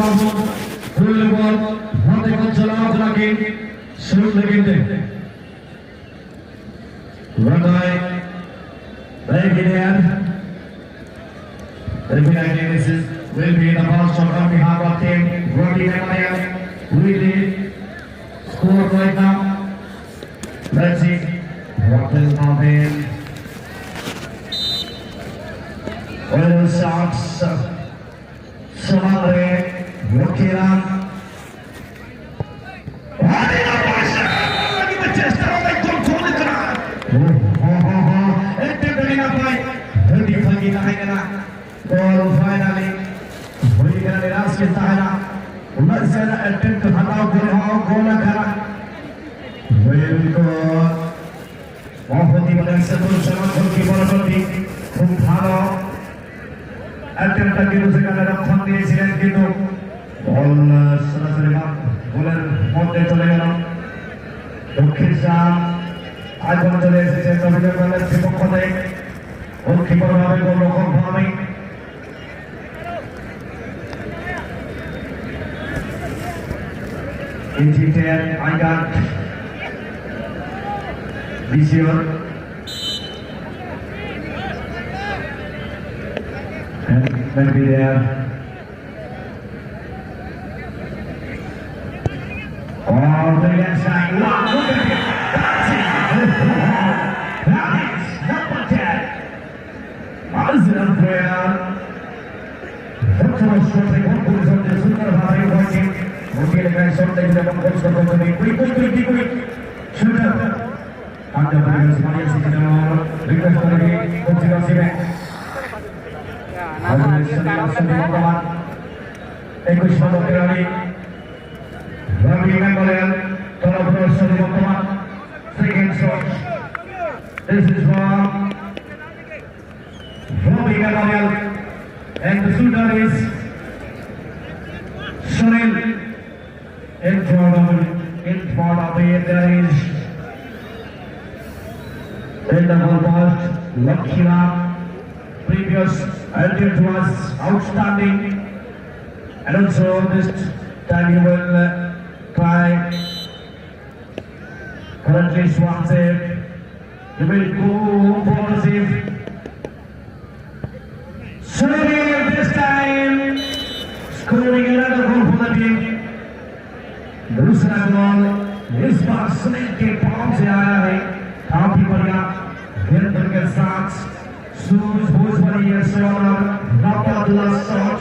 बाबू full ball हाथे को चलाओ लगे शुरू लेकिन रनाई very good hand. Very good idea. This will be the ball shot on behalf of team Rocky Memorial. Really score right now. Let's see what will happen. Well shots. Samare Rocky Ram. और finally वही का निराश के सहारा मसला attempt हटाओ गोल करा well को बहुत ही बड़ा सफल समाधान की बराबरी खूब ভালো अटेम्प्ट के दूसरे का रक्षण দিয়েছিলেন কিন্তু বল সরাসরি গোলের মধ্যে চলে গেল দক্ষিণ শাম আগুন চলে এসেছে কবিতা দলের বিপক্ষ থেকে গোলকিপার ভাবে গোলরক্ষক ভাবে Interior, I got Visior and maybe there. Oh, the left side. Wow, look at it. That is number 10. Mazlan player. That's what shooting. What goes on the super high watching. Mungkin dengan shot dari dalam box atau dari quick shooter. Anda berikan semuanya sekitar request dari konsentrasi bank. Ada sembilan teman. Ekor semua kali. Rabi Memorial telah berhasil teman. Second shot. This is from Rabi Memorial and the shooter is Sunil. In front of it there is in the goal post Lakshya. Previous attempt was outstanding and also this time he will try. Currently Swansea he will go for the save. Sunil this time scoring another goal for the team. दूसरा ball इस बार सुनील के पांव से आया है काफी बढ़िया गेंद के साथ सूरज भोजपुरी और नवाबुल्ला शॉट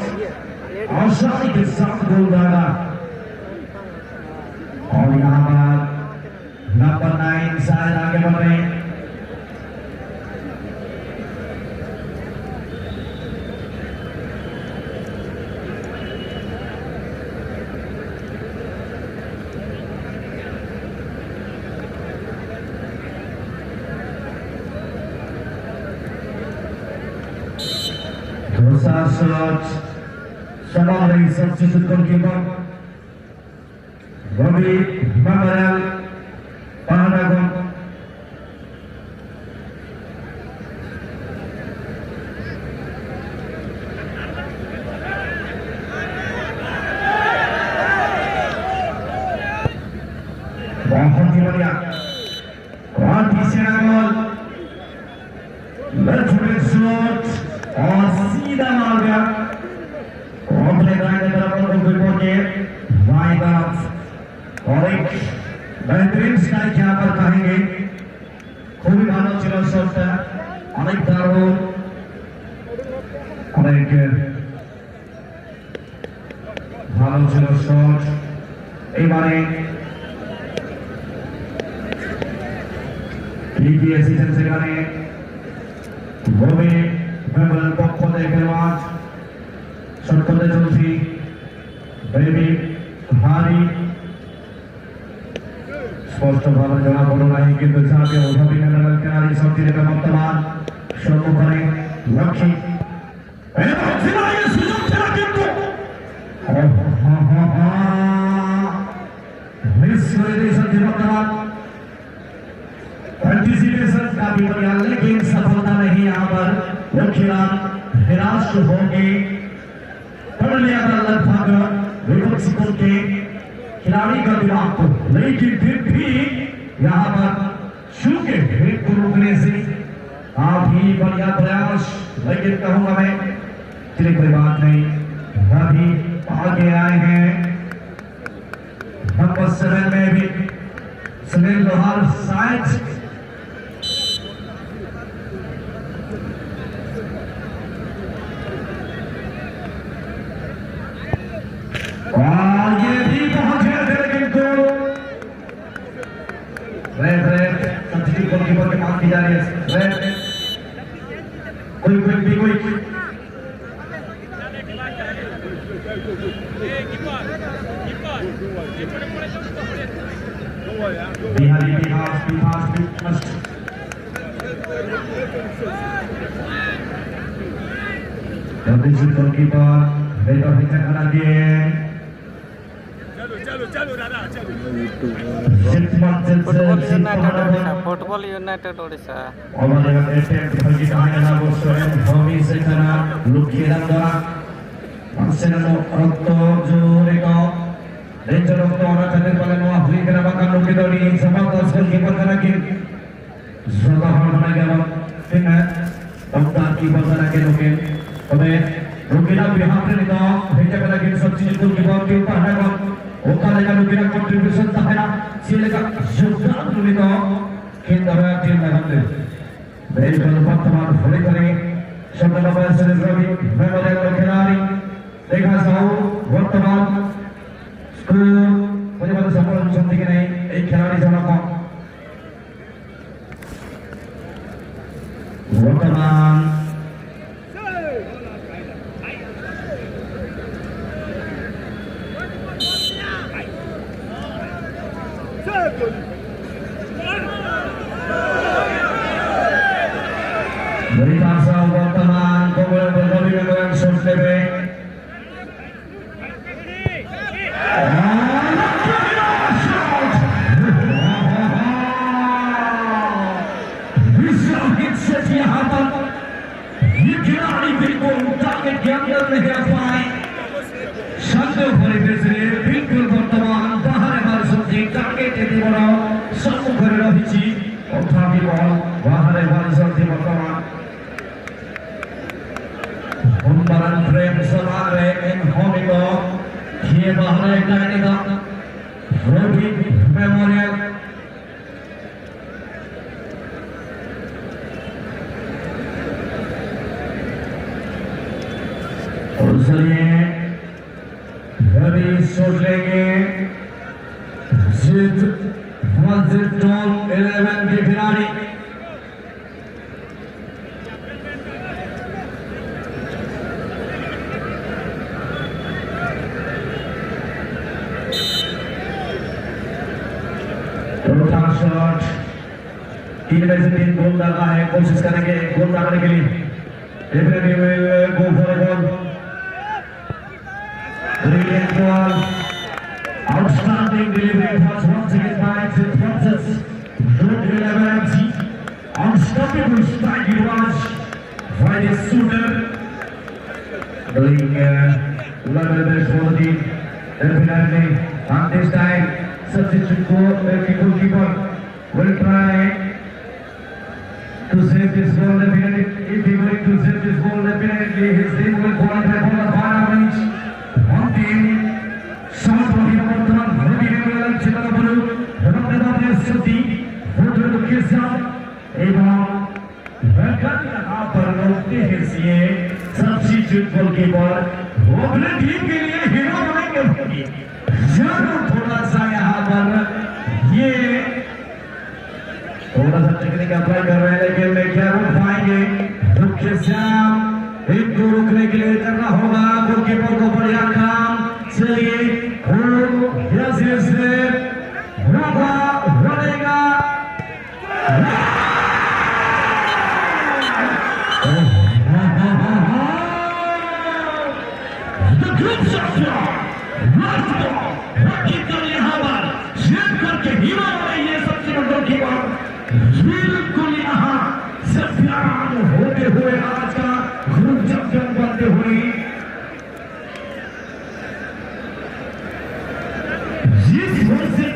आसानी के साथ गोल डाला और यहाँ पर नंबर 9 शायद आगे बढ़ रहे हैं shot Somali substitute goalkeeper Rabi Memorial Panagon बहुत ही बढ़िया बहुत ही सीधा गोल लेफ्ट फुट शॉट और सीधा मार गया अपने दाएं तरफ गोल के बाएं तरफ और एक बेहतरीन स्ट्राइक यहाँ पर कहेंगे खूब भालो चिलो शॉट अनेक दारुण अनेक भालो चिलो शॉट এবারে দ্বিতীয় সিজন সেখানে গোবে মেমোরিয়াল পক্ষ থেকে খেলোয়াড় শটকতে চলছি বেবি হারি স্পষ্টভাবে জানা পড়ো নাই কিন্তু জাতীয় অভিভাবক মেমোরিয়াল খেলাড়ি শক্তির বর্তমান সম্মুখে লক্ষ্মী সুযোগ ছিল কিন্তু मिस कर दी सर बर्तमान एंटीसिपेशन काफी बढ़िया लेकिन सफलता नहीं यहाँ पर वो खिलाफ निराश हो गए पढ़ लिया था लगभग विपक्ष दल के खिलाड़ी का दिमाग को, लेकिन फिर भी यहाँ पर शू के वेग को रोकने से काफी बढ़िया प्रयास, लेकिन कहूंगा मैं चलिए कोई बात नहीं, अभी आगे आए हैं नंबर 7 में भी सुनील लोहार शायद ये भी पहुंचे थे, लेकिन गोल रेड सब्सिडी गोलकीपर की मांग की जा रही है। रेड कोई Bihari goalkeeper football United Odisha Rukina pihak nito hingga lagi substitute goalkeeper के ऊपर है वो करेगा रुकिना कंट्रीब्यूशन तक सिलेगा योगदान नito केंद्र टीम में हमने बेलकल वर्तमान फुले करेंगे शब्द नंबर से रवि मेमोरियल खिलाड़ी देखा जाओ वर्तमान स्कूल मुझे पता सफल समझी कि नहीं एक खिलाड़ी से ना वर्तमान वर्तमान यहाँ पर ये खिलाड़ी बिल्कुल टारगेट के अंदर नहीं आ पाए, शब्द बिल्कुल वर्तमान बाहर बारिश टारगेट सम्मुख रही तथापि बल बाहर बारिश वर्तमान Umbaran frame selare in Homigo, here Bahrain Dynamica, Ruby Memorial. Very shortly, Zid 11 के खिलाड़ी शॉट 3 में से 3 गोल डालना है, कोशिश करेंगे गोल डालने के लिए। Definitely will go for a goal. Brilliant ball, outstanding delivery once again by Francis Rodriguez. Unstoppable strike it was by the shooter. Doing level best for the team. Definitely on this time substitute goalkeeper will try to save this goal. Definitely, if he going to save this goal, definitely his team will qualify for the final range. One team, shot from the Portland, Ruby Memorial, Chitapuru, Ramadabadia City, Voter Location, Evan, Welcome यहाँ पर रोकते हैं ये substitute goalkeeper. वो अपने team के लिए hero बनेंगे। जरूर थोड़ा सा यहाँ पर ये थोड़ा सा टेक्निक अप्लाई कर रहे हैं, लेकिन मैं क्या रोक पाएंगे? मुख्य श्याम इनको रोकने के लिए करना होगा गोलकीपर को बढ़िया काम। चलिए बढ़ेगा बिल्कुल यहाँ से प्यार होते हुए आज का ग्रुप चैंपियन बनते हुए जिस ओर से